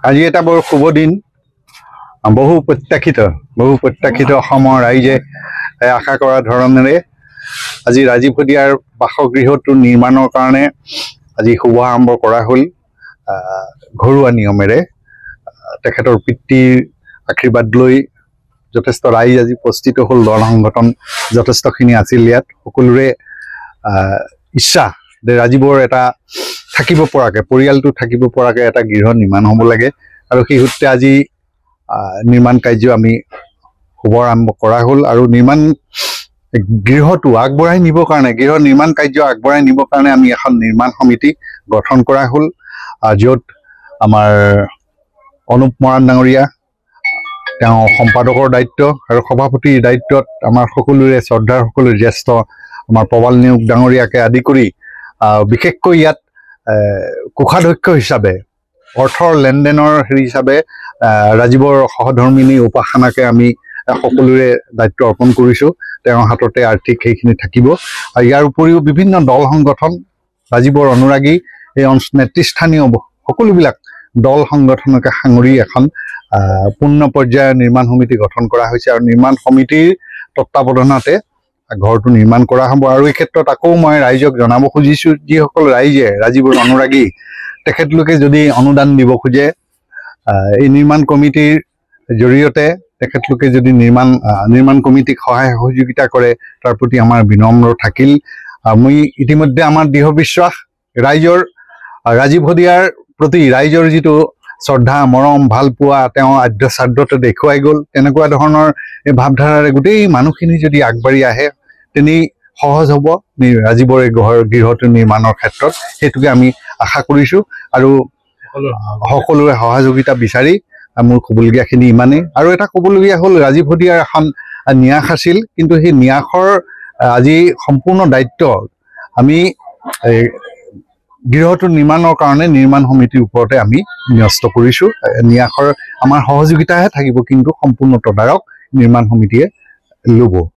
আজি এটা বৰ শুভ দিন বহু প্ৰত্যাশিত অসমৰ ৰাইজে আশা কৰা ধৰণেৰে আজি ৰাজীৱ হদিয়াৰ বাসগৃহটো নিৰ্মাণৰ কাৰণে আজি শুভ আৰম্ভ কৰা হ'ল ঘৰুৱা নিয়মেৰে তেখেতৰ পিতৃৰ আশীৰ্বাদ লৈ যথেষ্ট ৰাইজ আজি উপস্থিত হ'ল দল সংগঠন যথেষ্টখিনি আছিল ইয়াত সকলোৰে ইচ্ছা যে ৰাজীৱৰ এটা থাকিব পৰাকে পৰিয়ালটো থাকিব পৰাকে এটা গৃহ নিৰ্মাণ হ'ব লাগে আৰু সেই সূত্ৰে আজি নিৰ্মাণ কাৰ্য আমি শুভ আৰম্ভ কৰা হ'ল আৰু গৃহটো আগবঢ়াই নিবৰ কাৰণে গৃহ নিৰ্মাণ কাৰ্য আগবঢ়াই নিবৰ কাৰণে আমি এখন নিৰ্মাণ সমিতি গঠন কৰা হ'ল য'ত আমাৰ অনুপ মৰাণ ডাঙৰীয়া তেওঁ সম্পাদকৰ দায়িত্ব আৰু সভাপতিৰ দায়িত্বত আমাৰ সকলোৰে শ্ৰদ্ধাৰ সকলো জ্যেষ্ঠ আমাৰ প্ৰবাল নেওগ ডাঙৰীয়াকে আদি কৰি বিশেষকৈ ইয়াত কোষাধ্যক্ষ হিচাপে অৰ্থৰ লেনদেনৰ হিচাপে ৰাজীৱৰ সহধৰ্মিনী উপাসনাকে আমি সকলোৰে দায়িত্ব অৰ্পণ কৰিছোঁ তেওঁৰ হাততে আৰ্থিক সেইখিনি থাকিব আৰু ইয়াৰ উপৰিও বিভিন্ন দল সংগঠন ৰাজীৱৰ অনুৰাগী এই নেতৃস্থানীয় সকলোবিলাক দল সংগঠনকে সাঙুৰি এখন পূৰ্ণ পৰ্যায়ৰ নিৰ্মাণ সমিতি গঠন কৰা হৈছে আৰু নিৰ্মাণ সমিতিৰ তত্ত্বাৱধানতে ঘৰটো নিৰ্মাণ কৰা হ'ব আৰু এই ক্ষেত্ৰত আকৌ মই ৰাইজক জনাব খুজিছোঁ যিসকল ৰাইজে ৰাজীৱৰ অনুৰাগী তেখেতলোকে যদি অনুদান দিব খোজে এই নিৰ্মাণ কমিটিৰ জৰিয়তে তেখেতলোকে যদি নিৰ্মাণ কমিটিক সহায় সহযোগিতা কৰে তাৰ প্ৰতি আমাৰ বিনম্ৰ থাকিল মই ইতিমধ্যে আমাৰ দৃঢ় বিশ্বাস ৰাজীৱ হদিয়াৰ প্ৰতি ৰাইজৰ যিটো শ্ৰদ্ধা মৰম ভাল পোৱা তেওঁ আদ্য শ্ৰাদ্ধতে দেখুৱাই গ'ল তেনেকুৱা ধৰণৰ এই ভাৱধাৰাৰে গোটেই মানুহখিনি যদি আগবাঢ়ি আহে তেনেই সহজ হ'ব ৰাজীৱৰ এই গৃহটো নিৰ্মাণৰ ক্ষেত্ৰত সেইটোকে আমি আশা কৰিছোঁ আৰু সকলোৰে সহযোগিতা বিচাৰি মোৰ ক'বলগীয়াখিনি ইমানেই আৰু এটা ক'বলগীয়া হ'ল ৰাজীৱ হদিয়াৰ এখন ন্যাস আছিল কিন্তু সেই ন্যাসৰ আজি সম্পূৰ্ণ দায়িত্ব আমি গৃহটো নিৰ্মাণৰ কাৰণে নিৰ্মাণ সমিতিৰ ওপৰতে আমি ন্যস্ত কৰিছোঁ ন্যাসৰ আমাৰ সহযোগিতাহে থাকিব কিন্তু সম্পূৰ্ণ তদাৰক নিৰ্মাণ সমিতিয়ে ল'ব